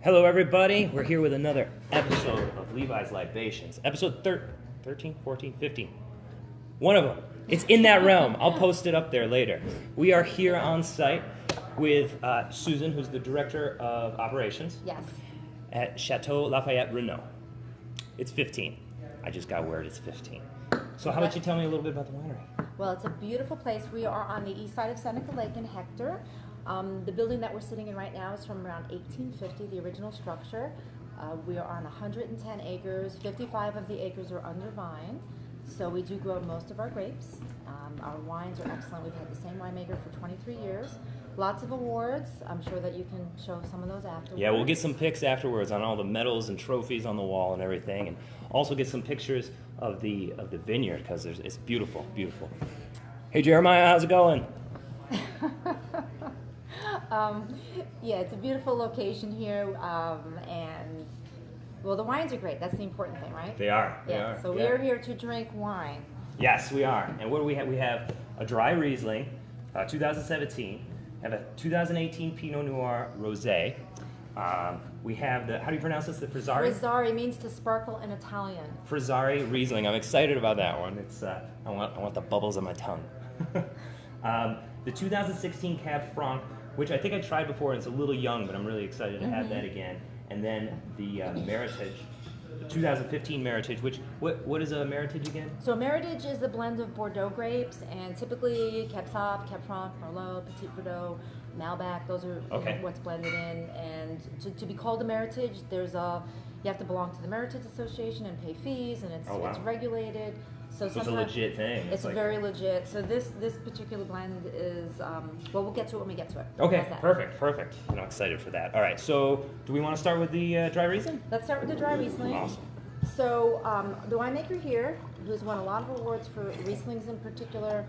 Hello, everybody. We're here with another episode of Levi's Libations. Episode 13, 14, 15. One of them. It's in that realm. I'll post it up there later. We are here on site with Susan, who's the Director of Operations. Yes. At Chateau Lafayette Reneau. It's 15. I just got word it's 15. So how about you tell me a little bit about the winery? Well, it's a beautiful place. We are on the east side of Seneca Lake in Hector. The building that we're sitting in right now is from around 1850, the original structure. We are on 110 acres. 55 of the acres are under vine. So we do grow most of our grapes. Our wines are excellent. We've had the same winemaker for 23 years. Lots of awards. I'm sure that you can show some of those afterwards. Yeah, we'll get some pics afterwards on all the medals and trophies on the wall and everything, and also get some pictures of the vineyard because it's beautiful, beautiful. Hey Jeremiah, how's it going? Yeah, it's a beautiful location here, and well, the wines are great. That's the important thing, right? They are. So we are here to drink wine. Yes, we are. And what do we have? We have a dry Riesling, 2017. Have a 2018 Pinot Noir Rosé. We have the, how do you pronounce this? The Frizzari? Frizzari means to sparkle in Italian. Frizzari Riesling. I'm excited about that one. It's I want the bubbles on my tongue. The 2016 Cab Franc, which I think I tried before, and it's a little young, but I'm really excited to have that again. And then the Meritage, the 2015 Meritage, which, what is a Meritage again? So a Meritage is a blend of Bordeaux grapes, and typically Cab Sauv, Cab Franc, Merlot, Petit Verdot, Malbec, those are what's blended in. And to be called a Meritage, you have to belong to the Meritage Association and pay fees, and it's regulated. So it's a legit thing. It's very legit. So this particular blend is, well, we'll get to it when we get to it. Okay, perfect. I'm excited for that. All right, so do we want to start with the dry Riesling? Let's start with the dry Riesling. Awesome. So the winemaker here, who's won a lot of awards for Rieslings in particular,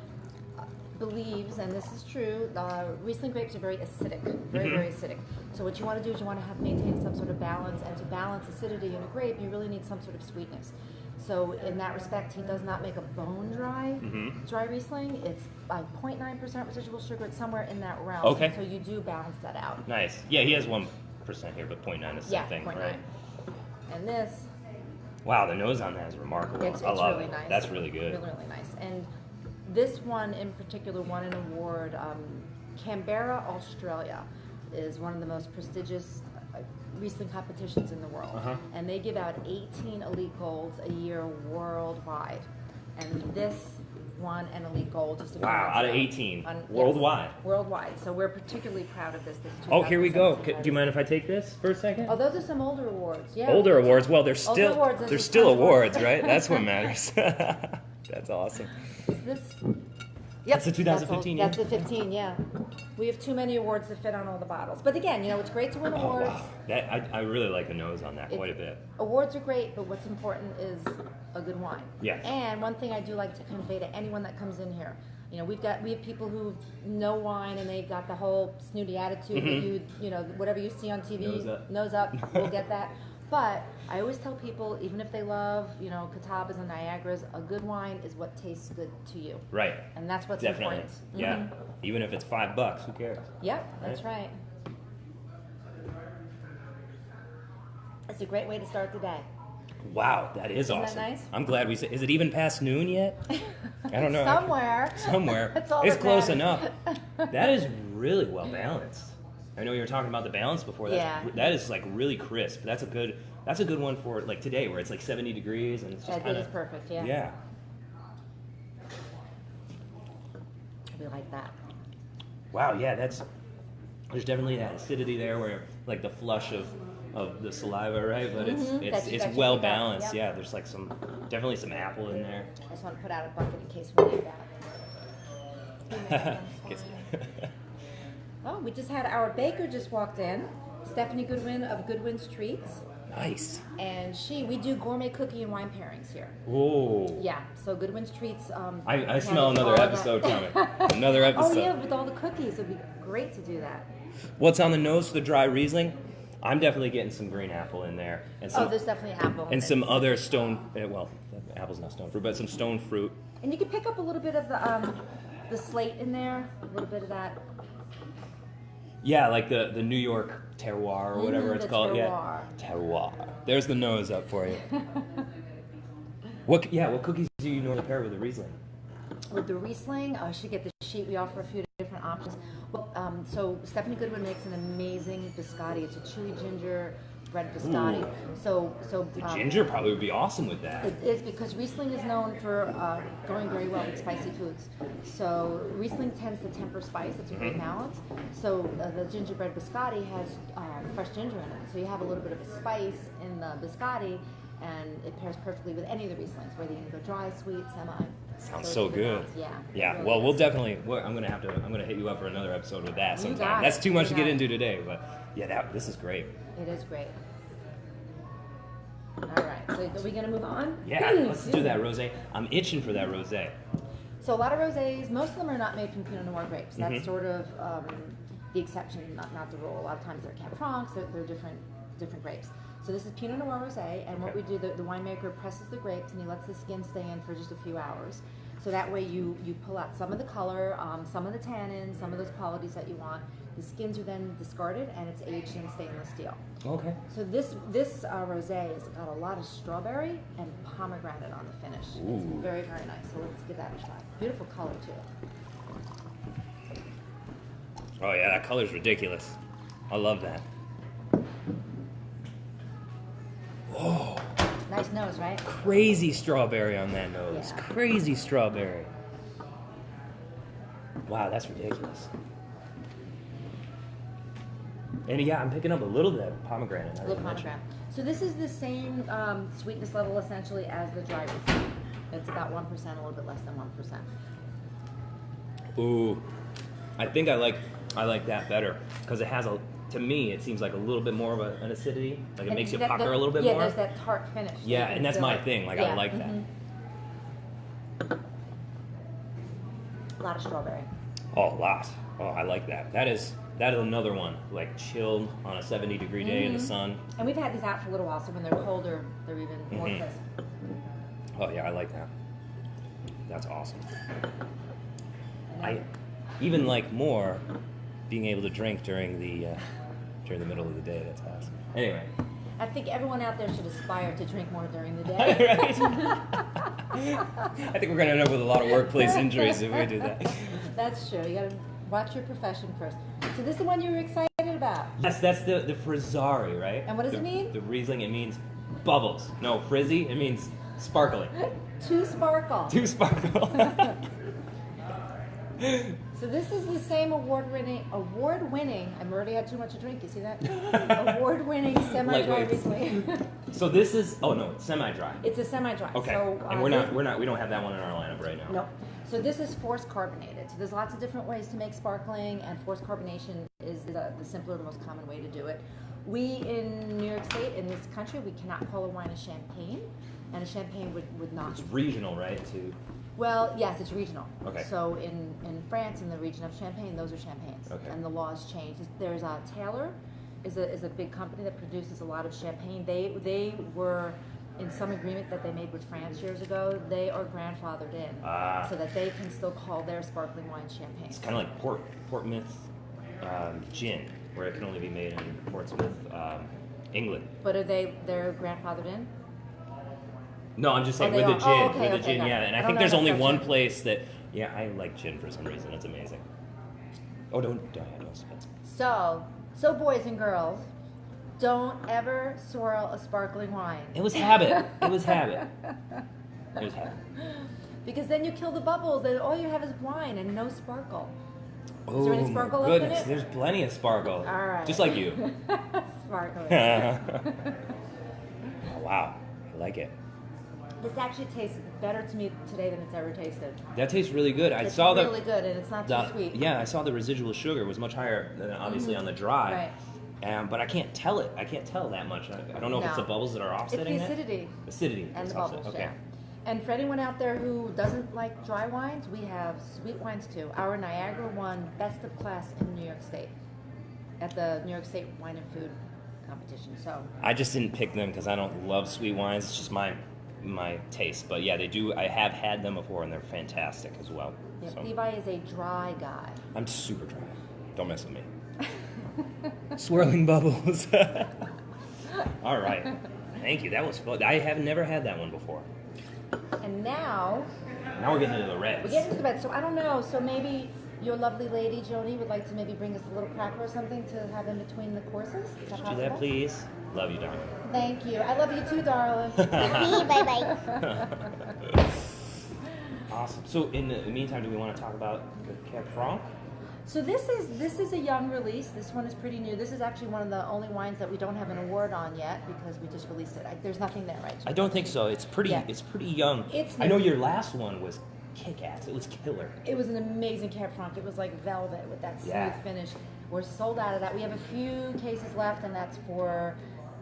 believes, and this is true, Riesling grapes are very acidic, very acidic. So what you want to do is you want to maintain some sort of balance, and to balance acidity in a grape, you really need some sort of sweetness. So in that respect, he does not make a bone dry dry Riesling. It's by 0.9% residual sugar. It's somewhere in that realm. Okay. So you do balance that out. Nice. Yeah, he has 1% here, but 0.9 is the same thing, 0.9. right? And this. Wow, the nose on that is remarkable. It's I love really it. nice. That's really good. Really, really nice. And this one in particular won an award. Canberra, Australia, is one of the most prestigious Riesling competitions in the world, and they give out 18 elite golds a year worldwide, and this won an elite gold just a few months out of ago. 18 worldwide. Yes, worldwide. So we're particularly proud of this. Oh, here we go. Do you mind if I take this for a second? Oh, those are some older awards. Yeah. Older awards. Well, they're still awards, awards. Right? That's what matters. That's awesome. Is this? Yep. That's the 2015. That's the 15. Yeah. We have too many awards to fit on all the bottles. But again, it's great to win awards. Wow. I really like the nose on that quite a bit. Awards are great, but what's important is a good wine. Yes. And one thing I do like to convey to anyone that comes in here, we have people who know wine and they've got the whole snooty attitude that whatever you see on TV, nose up, we'll get that. But I always tell people, even if they love, Catawbas and Niagaras, a good wine is what tastes good to you. Right. And that's what's Definitely. important. Yeah. Even if it's $5, who cares? Yep, that's right. It's a great way to start the day. Wow, that is awesome. Isn't that nice? I'm glad is it even past noon yet? I don't know. Somewhere. It's close enough. That is really well balanced. I know you were talking about the balance before. That is like really crisp. That's a good one for like today where it's like 70 degrees and it's just kind of perfect. Yeah. Yeah. We like that. Wow. Yeah. There's definitely that acidity there where like the flush of the saliva, right? But it's well balanced. Yeah. There's like definitely some apple in there. I just want to put out a bucket in case we need that. Oh, we just had our baker just walked in, Stephanie Goodwin of Goodwin's Treats. Nice. And we do gourmet cookie and wine pairings here. Oh. Yeah, so Goodwin's Treats. I smell another episode coming. Another episode. Oh yeah, with all the cookies, it'd be great to do that. What's on the nose for the dry Riesling? I'm definitely getting some green apple in there. And there's definitely apple. And some other apple's not stone fruit, but some stone fruit. And you can pick up a little bit of the slate in there, a little bit of that. Yeah, like the New York terroir or whatever it's the called. terroir. Yeah, terroir. There's the nose up for you. What cookies do you normally pair with the Riesling? With the Riesling, I should get the sheet. We offer a few different options. Well, so Stephanie Goodwin makes an amazing biscotti. It's a chewy ginger bread biscotti. Ooh. So The ginger probably would be awesome with that. It is, because Riesling is known for going very well with spicy foods. So Riesling tends to temper spice. It's a great balance. So the gingerbread biscotti has fresh ginger in it. So you have a little bit of a spice in the biscotti, and it pairs perfectly with any of the Rieslings, whether you can go dry, sweet, semi. Sounds so good. Yeah. Yeah. Really Well, is. we'll definitely. I'm gonna hit you up for another episode with that You sometime. got it. That's too much to You get got it. into today, but yeah, this is great. It is great. All right. So are we gonna move on? Yeah, let's do that rosé. I'm itching for that rosé. So a lot of rosés, most of them are not made from Pinot Noir grapes. That's Mhm. sort of the exception, not the rule. A lot of times they're Cab Francs, they're different grapes. So this is Pinot Noir rosé, and what we do, the winemaker presses the grapes and he lets the skin stay in for just a few hours. So that way you pull out some of the color, some of the tannins, some of those qualities that you want. The skins are then discarded and it's aged in stainless steel. Okay. So this rosé has got a lot of strawberry and pomegranate on the finish. Ooh. It's very, very nice. So let's give that a try. Beautiful color too. Oh yeah, that color's ridiculous. I love that. Whoa. Nice nose, right? Crazy strawberry on that nose. Yeah. Crazy strawberry. Wow, that's ridiculous. And yeah, I'm picking up a little bit of pomegranate. A little pomegranate. So this is the same sweetness level essentially as the dry Riesling. It's about 1%, a little bit less than 1%. Ooh, I think I like that better because it has to me, it seems like a little bit more of an acidity. Like it And makes you that- pucker that- a little bit yeah, more. there's that tart finish. Yeah, You can and that's feel my it. thing. Like I Yeah, like that. A lot of strawberry. Oh, a lot. Oh, I like that. That is another one. Like chilled on a 70-degree day in the sun. And we've had these out for a little while, so when they're colder, they're even more crisp. Oh yeah, I like that. That's awesome. And I then- even like more being able to drink during the middle of the day. That's awesome. Anyway. I think everyone out there should aspire to drink more during the day. Right? I think we're gonna end up with a lot of workplace injuries if we do that. That's true. You gotta watch your profession first. So this is the one you were excited about. Yes, that's the frizzari, right? And what does it mean? The Riesling, it means bubbles. No, frizzy, it means sparkling. To sparkle. To sparkle. So this is the same award-winning. I've already had too much to drink. You see that? Award-winning semi-dry Lightweights. Riesling. So this is it's semi-dry. It's a semi-dry. Okay. So, And we don't have that one in our lineup right now. Nope. So this is forced carbonated. So there's lots of different ways to make sparkling, and forced carbonation is the simpler, the most common way to do it. We in New York State, in this country, we cannot call a wine a champagne, and a champagne would not. It's regional, right? Well, yes, it's regional. Okay. So in France, in the region of Champagne, those are champagnes, Okay. and the laws change. There's Taylor, is a big company that produces a lot of champagne. They were in some agreement that they made with France years ago. They are grandfathered in, so that they can still call their sparkling wine champagne. It's kind of like Portsmouth gin, where it can only be made in Portsmouth, England. But they're grandfathered in? No, I'm just saying Oh, with they the are? gin, Oh, okay, with the okay, gin, got it. yeah. And I I don't think know there's enough only about one gin. place that, yeah, I like gin for some reason. It's amazing. Oh, don't spit. So boys and girls, don't ever swirl a sparkling wine. It was habit. It was habit. It was habit. Because then you kill the bubbles, and all you have is wine and no sparkle. Oh, there any sparkle my up in goodness. it? There's plenty of sparkle. All right. Just like you. Sparkling. Oh, wow. I like it. This actually tastes better to me today than it's ever tasted. That tastes really good. I It's saw really good, and it's not too sweet. Yeah, I saw the residual sugar was much higher than obviously on the dry. Right. But I can't tell it. I can't tell that much. I don't know if it's No. the bubbles that are It's offsetting the it. acidity. Acidity. And is the offset- bubbles, Okay. yeah. And for anyone out there who doesn't like dry wines, we have sweet wines too. Our Niagara won Best of Class in New York State at the New York State Wine and Food Competition. So I just didn't pick them because I don't love sweet wines. It's just my taste. But yeah, they do. I have had them before, and they're fantastic as well. yeah, So Levi is a dry guy. I'm super dry. Don't mess with me. Swirling bubbles. All right. Thank you. That was fun. I have never had that one before. And now Now we're getting into the reds. we're getting to the bed. So I don't know. So maybe your lovely lady Joni would like to maybe bring us a little cracker or something to have in between the courses. Is that Do possible? that, please. Love you, darling. Thank you. I love you too, darling. Bye-bye. Awesome. So in the meantime, do we want to talk about the Cab Franc? So this is a young release. This one is pretty new. This is actually one of the only wines that we don't have an award on yet because we just released it. There's nothing there, right? I don't think so. It's pretty. Yeah. It's pretty young. It's I know new. your last one was kick-ass. It was killer. It was an amazing Cab Franc. It was like velvet with that smooth Yeah. finish. We're sold out of that. We have a few cases left, and that's for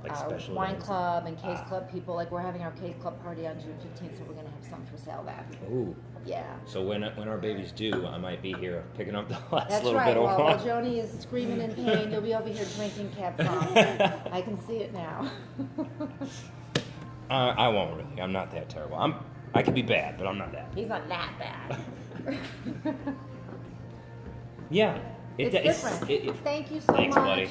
Like special wine events. club and case club people. Like we're having our case club party on June 15th, so we're gonna have some for sale then. Ooh. Yeah. So when our baby's due, I might be here picking up the last That's little right. bit of While wine. Joni is screaming in pain, you'll be over here drinking Cab Franc. I can see it now. I won't really. I'm not that terrible. I could be bad, but I'm not that. He's not that bad. Yeah. It's different. Thank you so thanks, much. buddy.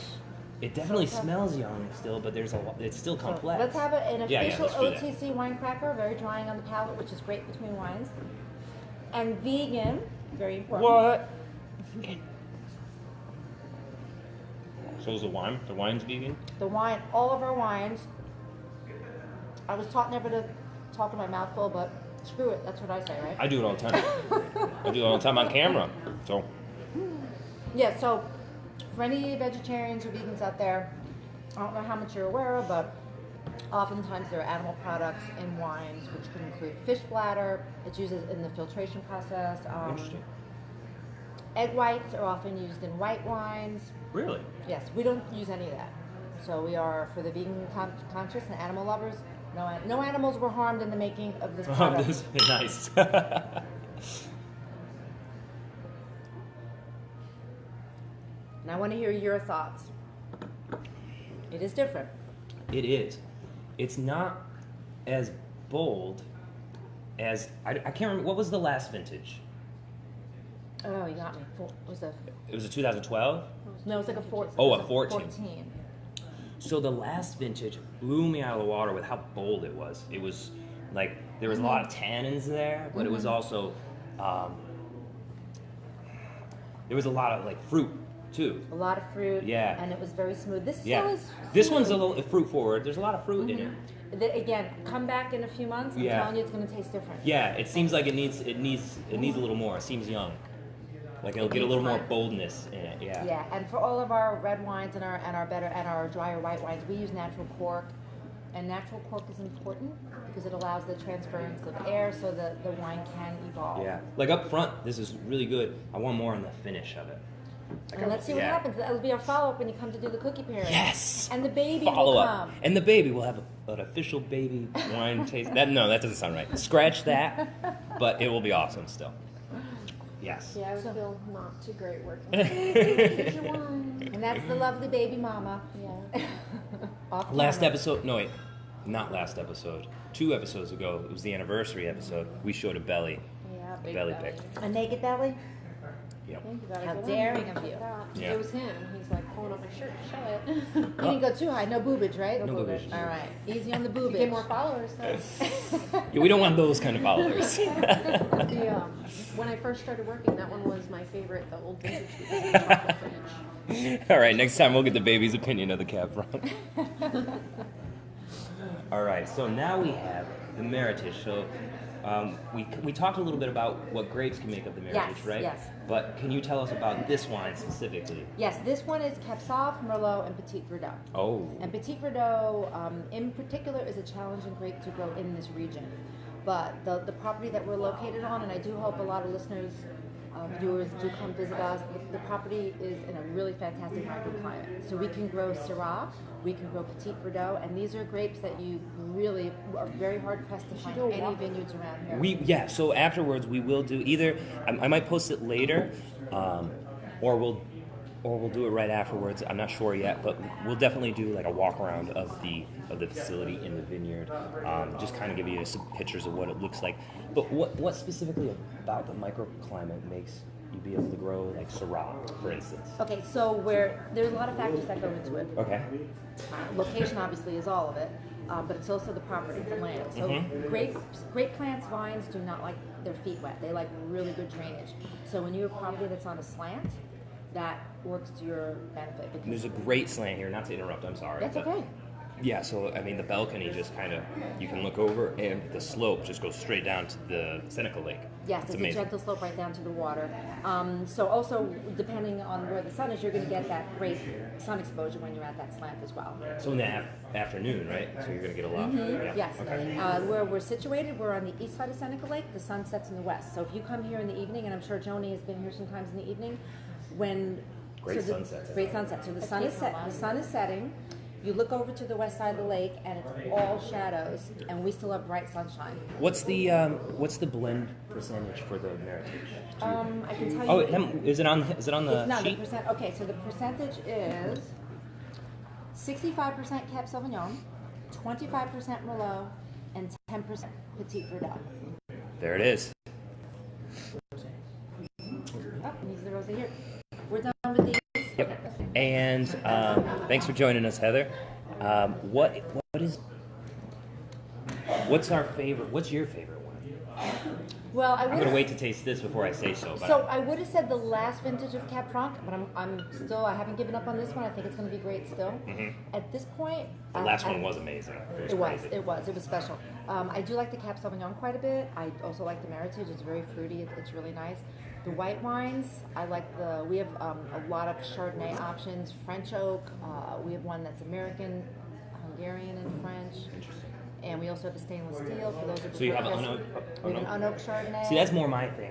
It definitely So tough. smells young still, but there's a lot. It's still complex. Let's have an Yeah, official let's do that. OTC wine cracker, very drying on the palate, which is great between wines. And vegan, very important. What? So is the wine? The wine's vegan? The wine, all of our wines. I was taught never to talk in my mouth full, but screw it. That's what I say, right? I do it all the time. I do it all the time on camera. So Yeah, so for any vegetarians or vegans out there, I don't know how much you're aware of, but oftentimes there are animal products in wines, which can include fish bladder. It's used in the filtration process. interesting. Egg whites are often used in white wines. Really? Yes, we don't use any of that. So we are, for the vegan conscious and animal lovers, no animals were harmed in the making of this Oh, product. this is nice. And I want to hear your thoughts. It is different. It is. It's not as bold as I can't remember. What was the last vintage? Oh, you got me. Was a It was a 2012. no? It was like a 14. Oh, it a was 14. So the last vintage blew me out of the water with how bold it was. It was like there was a lot of tannins there, but it was also there was a lot of like fruit too. A lot of fruit. Yeah. And it was very smooth. This Yeah, still is. this one's a smooth. little fruit forward. There's a lot of fruit in it. Again, come back in a few months. I'm Yeah. telling you, it's going to taste different. Yeah, it seems like it needs a little more. It seems young. Like it'll get a little more boldness in it. Yeah. Yeah, and for all of our red wines and our drier white wines, we use natural cork, and natural cork is important because it allows the transference of air so that the wine can evolve. Yeah. Like up front, this is really good. I want more on the finish of it. Like And let's see what yeah. happens. That'll be our follow-up when you come to do the cookie pairing. Yes. And the baby Follow will up. come. And the baby will have an official baby wine taste. That doesn't sound right. Scratch that, but it will be awesome still. Yes. Yeah, I would feel not too great working. And that's the lovely baby mama. Yeah. Off Last camera. episode, no wait, not last episode. 2 episodes ago, it was the anniversary episode. We showed a belly. Yeah, A big belly pic. A naked belly? Yep. Thank you, How guys. daring of you. Yeah. It was him. He's like pulling up my shirt to show it. You didn't go too high. No boobage, right? No boobage. All right. Easy on the You boobage. get more followers though. Yeah, we don't want those kind of followers. When I first started working, that one was my favorite, the old vintage because of the chocolate finish. All right, next time we'll get the baby's opinion of the Cab Franc. All right, so now we have the Meritage. So we talked a little bit about what grapes can make up the Meritage, Yes, right? yes. But can you tell us about this wine specifically? Yes, this one is Cab Sauv, Merlot, and Petit Verdot. Oh. And Petit Verdot, in particular, is a challenging grape to grow in this region. But the property that we're located on, and I do hope a lot of listeners, viewers do come visit us, the property is in a really fantastic microclimate. So we can grow Syrah, we can grow Petit Verdot, and these are grapes that you really are very hard pressed to find any vineyards around here. So afterwards we will do either I might post it later, or we'll do it right afterwards. I'm not sure yet, but we'll definitely do like a walk around of the facility in the vineyard, just kind of give you some pictures of what it looks like. But what specifically about the microclimate makes you be able to grow like Syrah, for instance? Okay, so there's a lot of factors that go into it. Okay. Location obviously is all of it, but it's also the property, the land. So grape plants, vines do not like their feet wet. They like really good drainage. So when you have property that's on a slant, that works to your benefit. Because There's a great slant here, not to interrupt, I'm sorry. that's but- okay. Yeah, so I mean the balcony just kind of, you can look over and the slope just goes straight down to the Seneca Lake. Yes, it's it's a amazing. gentle slope right down to the water. So also, depending on where the sun is, you're going to get that great sun exposure when you're at that slant as well. So in the afternoon, right? So you're going to get a lot. Yeah. Yes. Okay. Where we're situated, we're on the east side of Seneca Lake. The sun sets in the west. So if you come here in the evening, and I'm sure Joni has been here sometimes in the evening, when Great so sunsets. Great sunset. So the sun is the sun is setting. You look over to the west side of the lake, and it's all shadows, and we still have bright sunshine. What's the blend percentage for the Meritage? I can tell you. Oh, is it on the It's not the sheet? percent. Okay, so the percentage is 65% Cab Sauvignon, 25% Merlot, and 10% Petit Verdot. There it is. Oh, and these are the rosé here. We're done with these. Yep. And thanks for joining us, Heather. What's our favorite? What's your favorite one? Well, I I'm would. gonna wait to taste this before I say so. But So I would have said the last vintage of Cab Franc, but I haven't given up on this one. I think it's going to be great still. At this point, the last one was amazing. It was crazy. special. I do like the Cab Sauvignon quite a bit. I also like the Meritage. It's very fruity. It's really nice. The white wines, we have a lot of Chardonnay options, French oak. We have one that's American, Hungarian, and French. And we also have a stainless steel for those of So you have an We have an unoaked Chardonnay. See, that's more my thing.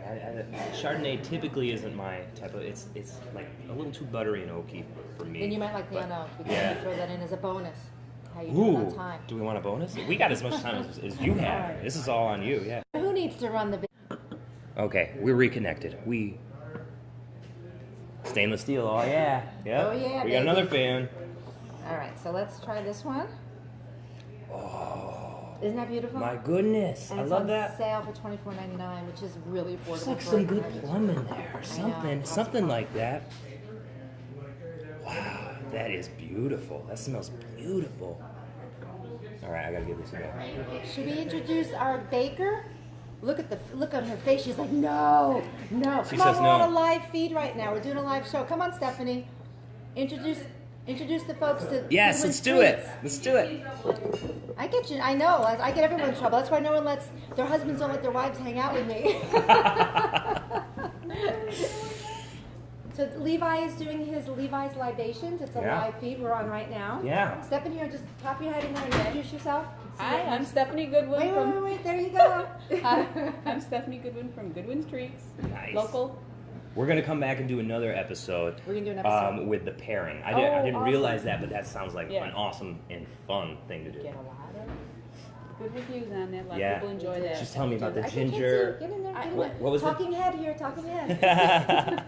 Chardonnay typically isn't my type of. It's like a little too buttery and oaky for me. Then you might like the But- unoaked. We can yeah. throw that in as a bonus. How you doing on time? Do we want a bonus? We got as much time as you have. This is all on you. Yeah. Who needs to run the? Okay, we're reconnected. Stainless steel. Oh yeah. Yep. Oh, yeah, We baby. got another fan. All right, so let's try this one. Oh Isn't that beautiful? my goodness! And I it's love on that. sale for $24.99, which is really affordable. It's like for some a good package. plum in there. know. Something like that. Wow, that is beautiful. That smells beautiful. All right, I gotta give this a go. Should we introduce our baker? Look on her face. She's like, no. She Come on, says we're on no. a live feed right now. We're doing a live show. Come on, Stephanie. Introduce the folks to. Yes, Goodwin's let's do it. Treats. Let's do it. I get you. I know. I get everyone in trouble. That's why no one lets their husbands don't let their wives hang out with me. So Levi is doing his Levi's Libations. It's a Yeah. live feed we're on right now. Yeah. Step in here, just pop your head in there and introduce yourself. Hi, I'm Stephanie Goodwin Wait, from. there you go. Hi, I'm Stephanie Goodwin from Goodwin's Treats. Nice. Local. We're gonna come back and do another episode. We're gonna do an episode. With the pairing. I Oh, didn't awesome. realize that, but that sounds like Yeah. an awesome and fun thing to do. Get a lot of good reviews on that. A lot Yeah. of people enjoy that. Just tell me about the I can't see. ginger. Get in there. Get in What- there. what was the- talking head here. Talking head.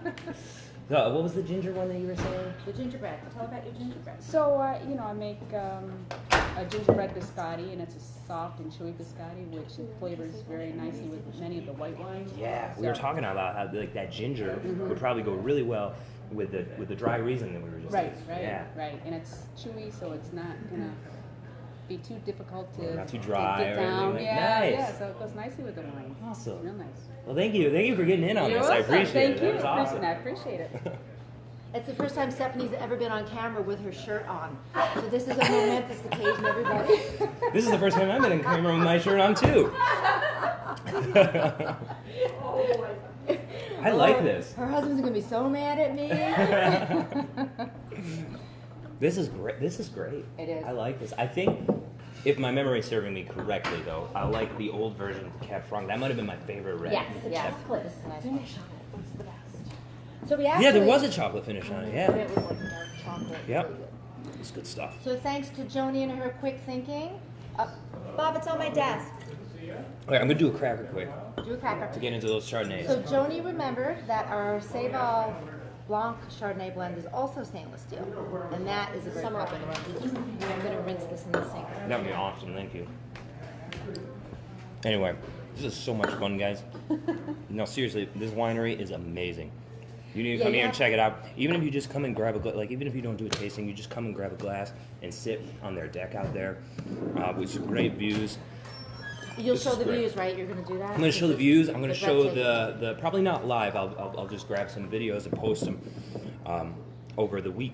What was the ginger one that you were saying? The gingerbread. Tell about your gingerbread. So, I make a gingerbread biscotti, and it's a soft and chewy biscotti, which flavors very nicely with many of the white wines. Yeah, we were So- talking about how like that ginger would probably go really well with the dry Riesling that we were just Right, using. right, Yeah. right. And it's chewy, so it's not gonna be too difficult to Not too dry to or get down. anything like- Yeah, Nice. yeah. So it goes nicely with the wine. Awesome. Real nice. Well, thank you for getting in on You're this. I welcome. appreciate Thank it. you. That was awesome. I appreciate it. It's the first time Stephanie's ever been on camera with her shirt on. So this is a momentous occasion, everybody. This is the first time I've been in camera with my shirt on too. I like this. Her husband's gonna be so mad at me. This is great. This is great. It is. I like this. I think, if my memory is serving me correctly, though, I like the old version of Cab Franc. That might have been my favorite red. Yes. This is a nice one. So we actually. Yeah, there was a chocolate finish on it. Yeah. It was like dark chocolate. Yep. Really good. It's good stuff. So thanks to Joni and her quick thinking. Bob, it's on my desk. Okay, I'm gonna do a cracker quick Do a cracker. to get into those Chardonnays. So Joni remembered that our Seyval Blanc Chardonnay blend is also stainless steel, and that is a great Summer up product. I'm going to rinse this in the sink. That would be awesome. Thank you. Anyway, This is so much fun, guys. No, seriously, this winery is amazing. You need to Yeah, come you here and have- check it out. Even if you just come and grab a glass, like even if you don't do a tasting, you just come and grab a glass and sit on their deck out there with some great views. You'll This show is the great. views, right? You're going to do that? I'm going to show the views. I'm going to The show breathtaking. the probably not live. I'll just grab some videos and post them over the week.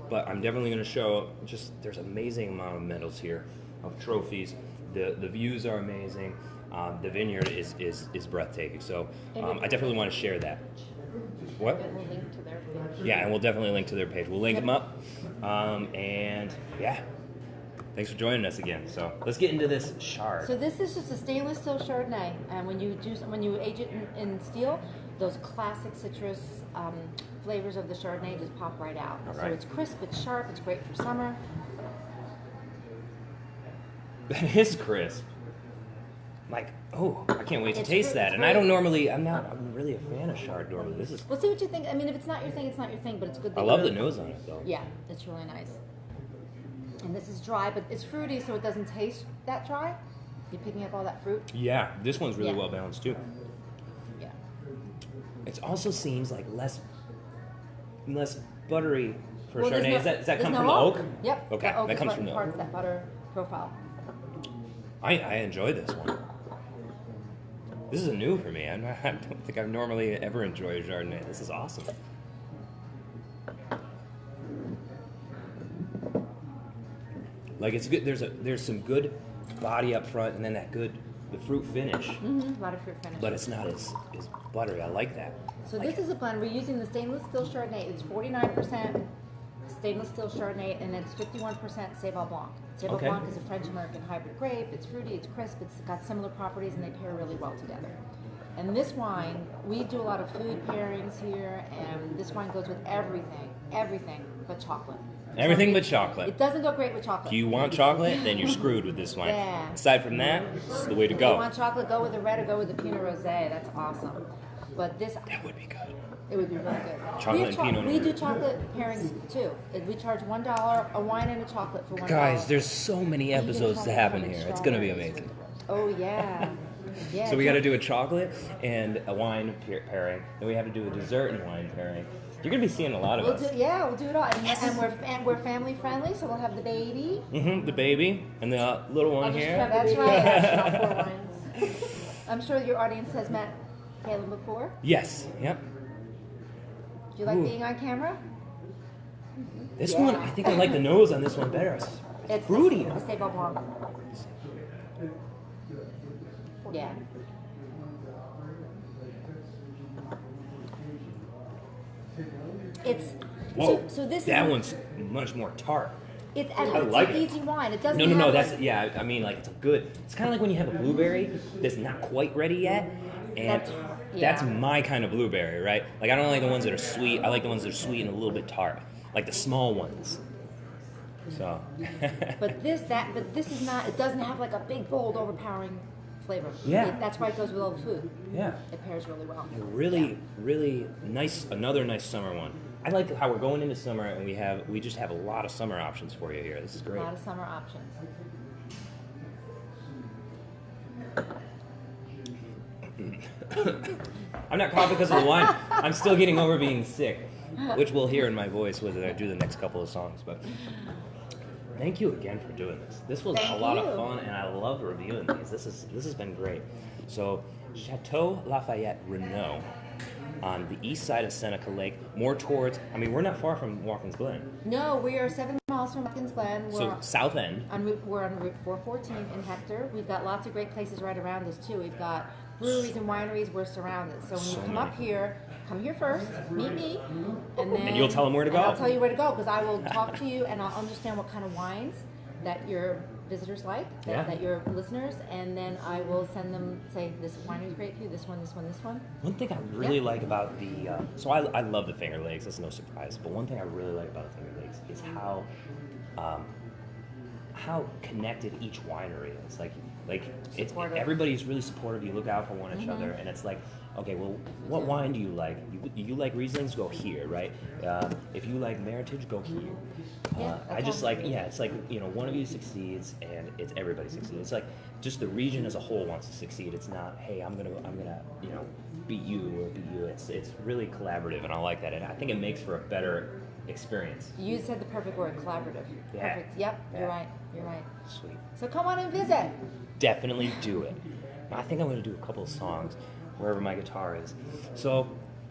But I'm definitely going to show just there's an amazing amount of medals here, of trophies. The views are amazing. The vineyard is breathtaking. So I definitely want to share that. What? And we'll link to their page. Yeah, and we'll definitely link to their page. We'll link them up. And yeah, thanks for joining us again. So let's get into this chard. So this is just a stainless steel Chardonnay, and when you age it in steel, those classic citrus flavors of the Chardonnay just pop right out. All So right. it's crisp, it's sharp, it's great for summer. That is crisp. Like, oh, I can't wait to It's taste fruit- that. it's And I don't fruit. normally, I'm really a fan of chard normally. This is, We'll see what you think. I mean, if it's not your thing, it's not your thing, but it's good. I that love the you're- nose on it though. Yeah, it's really nice. And this is dry, but it's fruity, so it doesn't taste that dry. You're picking up all that fruit. Yeah, this one's really Yeah. well balanced too. Yeah. It also seems like less buttery for Well, there's Chardonnay. no- Does that there's come no from the oak? Yep. Okay, the oak that is comes what from the imparts oak. that butter profile. I enjoy this one. This is new for me. I don't think I've normally ever enjoyed Chardonnay. This is awesome. Like it's good. There's some good body up front, and then the fruit finish. Mm-hmm. A lot of fruit finish. But it's not as buttery. I like that. So Like this is a blend. We're using the stainless steel Chardonnay. It's 49% stainless steel Chardonnay, and it's 51% Seyval Blanc. Seyval Okay. Blanc is a French-American hybrid grape. It's fruity, it's crisp, it's got similar properties, and they pair really well together. And this wine, we do a lot of food pairings here, and this wine goes with everything but chocolate. Everything So but chocolate. It doesn't go great with chocolate. Do you want chocolate? Then you're screwed with this wine. Yeah. Aside from that, this is the way to If you go. want chocolate, go with the red or go with the Pinot Rosé. That's awesome. But this, That would be good. it would be really good. Chocolate and Pinot We Noir. do chocolate pairings too. We charge $1 a wine and a chocolate for $1. Guys, there's so many You can episodes try to it happen with here. It's gonna be strawberries. amazing. Oh yeah, yeah. So we got to do a chocolate and a wine pairing. Then we have to do a dessert and wine pairing. You're gonna be seeing a lot of We'll us. do, yeah, we'll do it all, and we're family friendly, so we'll have the baby. The baby and the little one here. That's right. Yeah, pour wines. I'm sure your audience has met Caleb before. Yes. Yep. Do you like Ooh. being on camera? This Yeah. one, I think I like the nose on this one better. It's fruity. The Seyval Blanc. Yeah. It's Whoa. so this that is one's much more tart. it's like an it. easy wine. It doesn't No. have That's like- yeah. I mean, like it's a good. It's kind of like when you have a blueberry that's not quite ready yet, and that's Yeah. my kind of blueberry, right? Like I don't like the ones that are sweet. I like the ones that are sweet and a little bit tart, like the small ones. So. But this is not. It doesn't have like a big, bold, overpowering flavor. Yeah. That's why it goes with all the food. Yeah. It pairs really well. Really nice. Another nice summer one. I like how we're going into summer and we just have a lot of summer options for you here. This is A great. lot of summer options. I'm not coughing because of the wine. I'm still getting over being sick, which we'll hear in my voice when I do the next couple of songs. But thank you again for doing this. This was a Thank lot you. of fun, and I love reviewing these. This has been great. So, Chateau Lafayette Reneau on the east side of Seneca Lake, more towards. I mean, we're not far from Watkins Glen, No, we are 7 miles from Watkins Glen. so south end. We're on Route 414 in Hector. We've got lots of great places right around us too. We've got breweries and wineries. We're surrounded. So when you So come many. up here, come here first, meet me, and then you'll tell them where to and go. I'll tell you where to go because I will talk to you and I'll understand what kind of wines that your visitors like, Yeah. that your listeners, and then I will send them, say, this winery is great for you, this one, this one, this one. One thing I really Yeah. like about the so I love the Finger Lakes. That's no surprise. But one thing I really like about the Finger Lakes is how connected each winery is. Like it's Supportive. everybody's really supportive. You look out for one each other, and it's like okay, well, what wine do you like? You like Rieslings? Go here, right? If you like Meritage, go here. Yeah, I that's just all. like, yeah, it's like, you know, one of you succeeds and it's everybody succeeds. It's like just the region as a whole wants to succeed. It's not, hey, I'm gonna, you know, beat you or beat you. It's really collaborative, and I like that, and I think it makes for a better experience. You said the perfect word, collaborative. Yeah. Perfect. Yep, Yeah. you're right. You're right. Sweet. So come on and visit. Definitely do it. I think I'm gonna do a couple of songs wherever my guitar is. So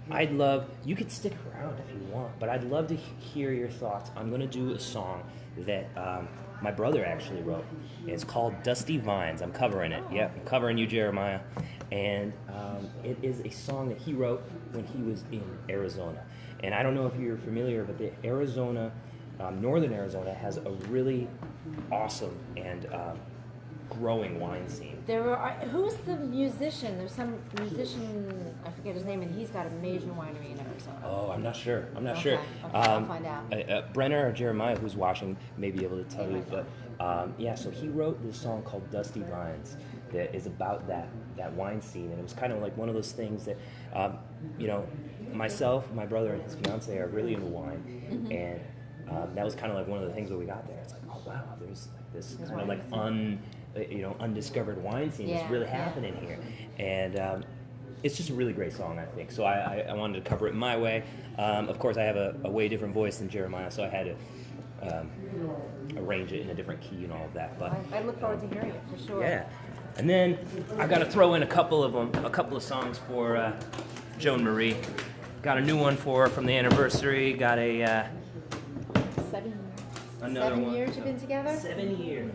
I'd love, you could stick around if you want, but I'd love to hear your thoughts. I'm gonna do a song that my brother actually wrote. It's called Dusty Vines. I'm covering it. Yep, I'm covering you, Jeremiah. And it is a song that he wrote when he was in Arizona. And I don't know if you're familiar, but the Arizona, northern Arizona has a really awesome and growing wine scene. Who's the musician? There's some musician, I forget his name, and he's got a major winery in Arizona. Oh, I'm not sure. Okay, I'll find out. Brenner or Jeremiah, who's watching, may be able to tell you. But yeah, so he wrote this song called Dusty Vines that is about that wine scene. And it was kind of like one of those things that, you know, myself, my brother, and his fiance are really into wine. Mm-hmm. And that was kind of like one of the things that we got there. It's like, oh, wow, there's like this There's kind of wine like undiscovered wine scene that's really happening here. And it's just a really great song, I think. So I wanted to cover it my way. Of course, I have a way different voice than Jeremiah, so I had to arrange it in a different key and all of that. But I look forward to hearing it for sure. yeah. And then I got to throw in a couple of songs for Joan Marie. Got a new one for her from the anniversary. Got a 7 years. another 7 one. years you've been together? 7 years.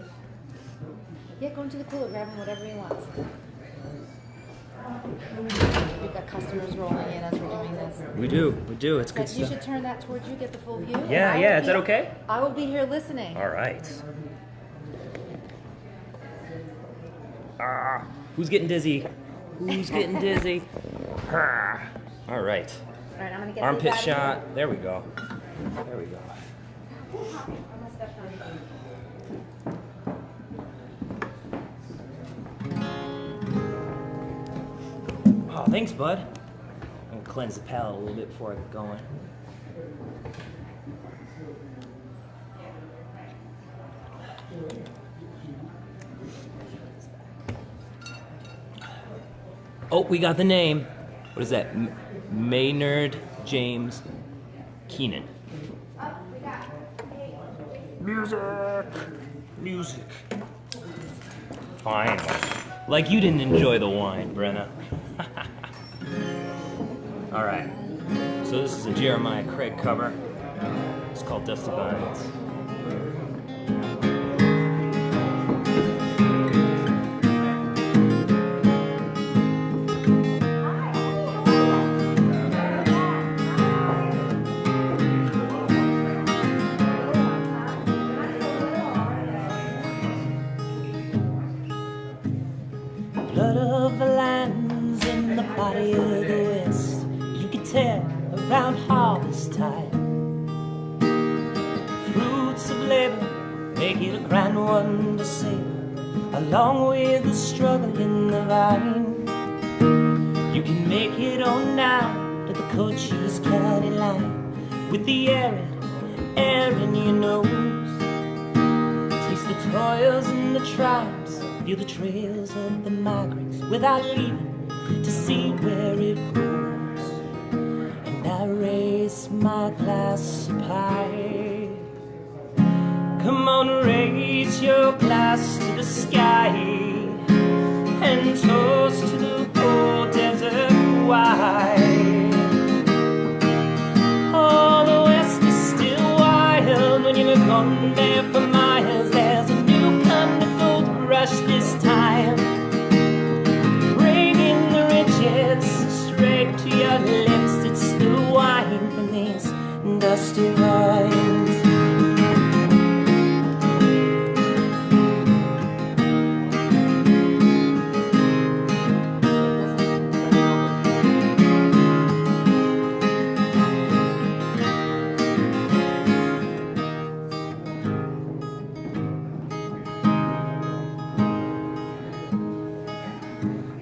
Yeah, go into the cooler, grab him whatever he wants. We've got customers rolling in as we're doing this. We do. It's good But you stuff. should turn that towards you, get the full view. Yeah, and yeah. Is that okay? I will be here listening. All right. Who's getting dizzy? Who's getting dizzy? All right. All right, I'm gonna get Armpit these out of shot. here. There we go. There we go. Oh, thanks, bud. I'm gonna cleanse the palate a little bit before I get going. Oh, we got the name. What is that? Maynard James Keenan. Music. Fine. Like you didn't enjoy the wine, Brenna. All right. So this is a Jeremiah Craig cover. It's called Dusty Vines. Blood of the lands in the body of the West. You can tell around harvest time. Fruits of labor make it a grand one to savor, along with the struggle in the vine. You can make it on down to the Cochise County line, with the arid air in your nose. Taste the toils and the tribes, feel the trails of the migrants without leaving to see where it goes. And I raise my glass up high. Come on, raise your glass to the sky and toast to the cold desert wine. Oh, the West is still wild when you've gone there for miles. There's a new kind of gold rush this time, bringing the riches straight to your lips. It's the wine from these dusty vines.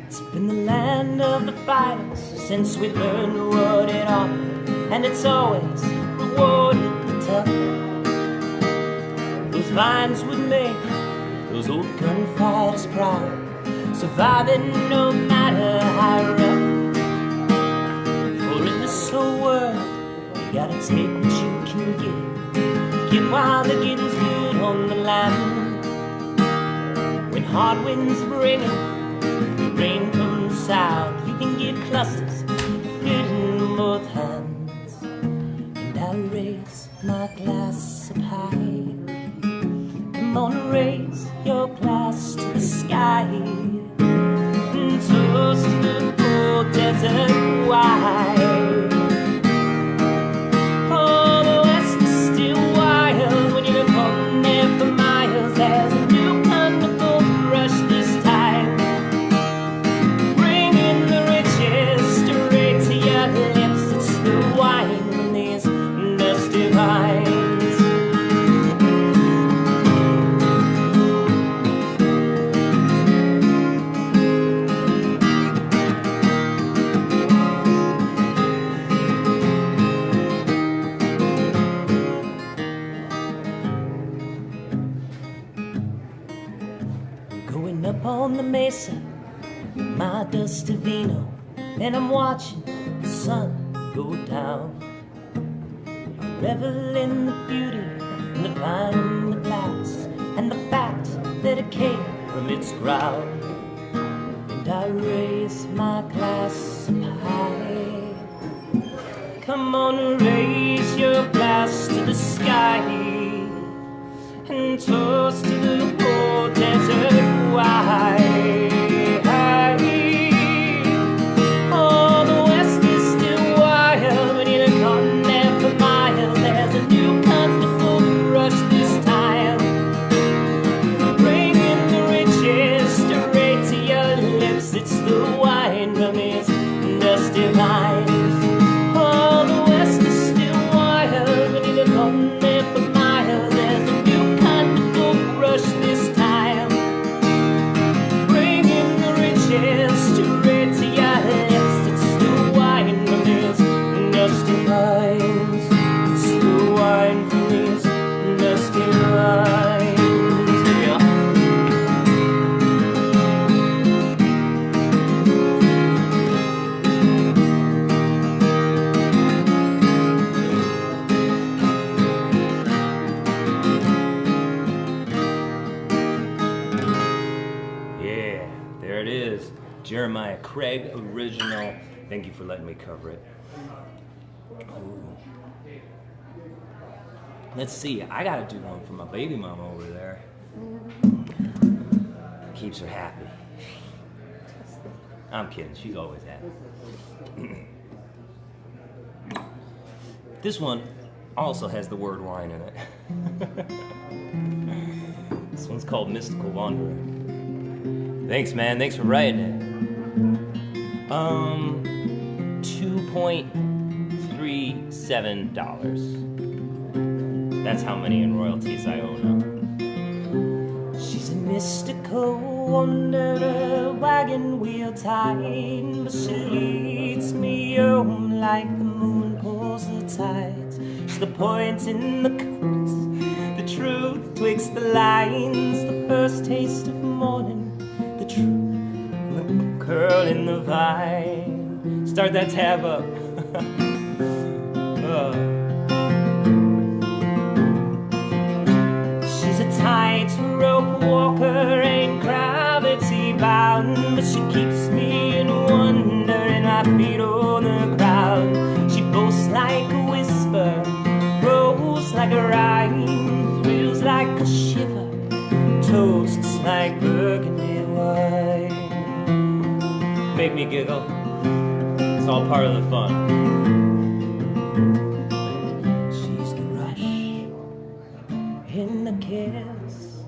It's been the land of the fighters since we learned what it offered, and it's always rewarded the tough. Those vines would make those old gunfighters proud, surviving no matter how rough. For in this whole world, you gotta take what you can get while the getting's good on the line. When hard winds bringing rain from the south, you can get clusters fit in both hands. And I raise my glass up high. Come on, raise your glass to the sky, and toast to the cold desert wide. Oh, the west is still wild when you're on there for miles. There's a new kind of gold rush this time, bringing the riches straight to your lips. It's the wine from these dusty vines. Going up on the mesa, my dusty vino, and I'm watching the sun go down. I revel in the beauty and the vine in the glass, and the fact that it came from its ground. And I raise my glass up high. Come on, raise your glass to the sky, and toast to the whole desert wide. Oh, the west is still wild when you're gone there for miles. There's a new kind of gold rush this time, bringing the riches straight to your lips. It's the wine from his dusty vines. Oh, the west is still wild when you're gone there for miles. There's a new kind of gold rush this time, bringing the riches straight to your lips. It's the wine from his dusty vines. It's the wine from his dusty vines. Yeah. Yeah, there it is. Jeremiah Craig original. Thank you for letting me cover it. Ooh. Let's see, I gotta do one for my baby mama over there. Keeps her happy. I'm kidding, she's always happy. This one also has the word wine in it. This one's called Mystical Wanderer. Thanks, man. Thanks for writing it. $2.37. That's how many in royalties I owe now. She's a mystical wanderer, wagon wheel tied, but she leads me home like the moon pulls the tides. She's the point in the compass, the truth twixt the lines, the first taste of morning, the truth, the curl in the vine. Start that tab up. She's a tightrope walker, ain't gravity bound, but she keeps me in wonder and my feet on the ground. She boasts like a whisper, grows like a rhyme, thrills like a shiver, toasts like burgundy wine. Make me giggle, it's all part of the fun. She's the rush in the kiss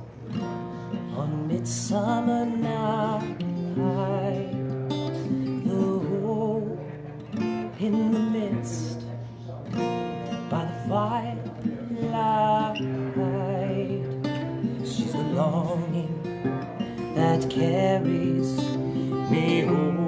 on midsummer night, the hope in the midst by the firelight. She's the longing that carries me home.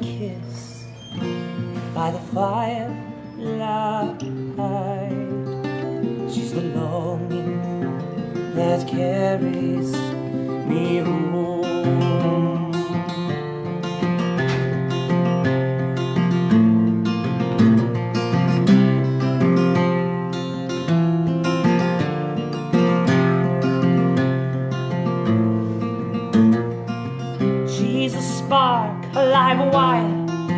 kiss by the firelight. She's the longing that carries me home. She's a spark, a live wire,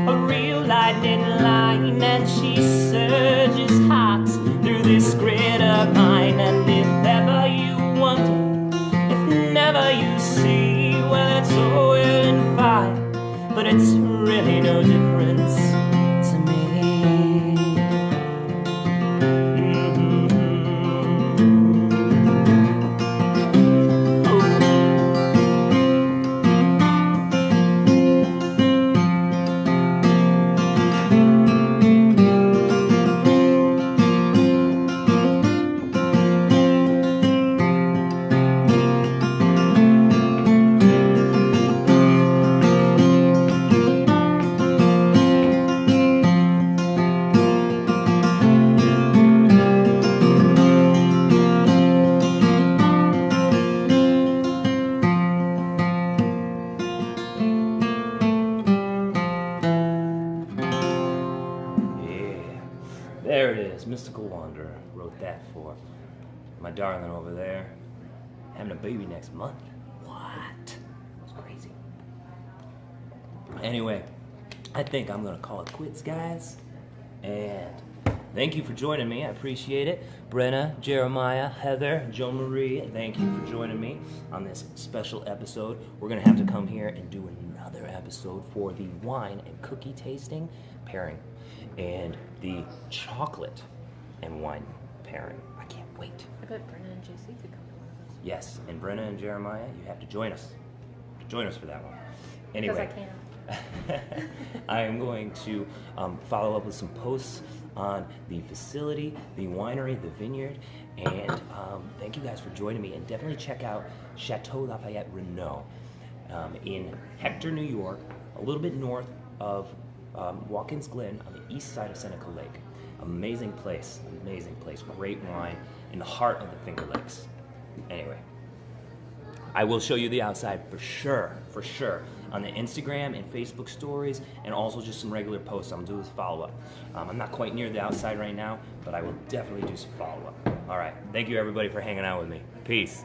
a real lightning line, and she surges hot through this grid of mine. And if ever you wonder, if never you see, well, it's oil and fire, but it's really no difference to me. There it is, Mystical Wanderer. Wrote that for my darling over there. Having a baby next month. What? That's crazy. Anyway, I think I'm gonna call it quits, guys. And thank you for joining me. I appreciate it. Brenna, Jeremiah, Heather, Jo Marie, thank you for joining me on this special episode. We're gonna have to come here and do another episode for the wine and cookie tasting pairing and the chocolate and wine pairing. I can't wait. I bet Brenna and JC could come to one of those. Yes, and Brenna and Jeremiah, you have to join us. Join us for that one. Anyway. Because I can't. I am going to follow up with some posts on the facility, the winery, the vineyard, and thank you guys for joining me. And definitely check out Chateau Lafayette Reneau in Hector, New York, a little bit north of Watkins Glen on the east side of Seneca Lake. Amazing place, great wine in the heart of the Finger Lakes. Anyway, I will show you the outside for sure, on the Instagram and Facebook stories, and also just some regular posts. I'm doing this follow-up. I'm not quite near the outside right now, but I will definitely do some follow-up. All right, thank you everybody for hanging out with me. Peace.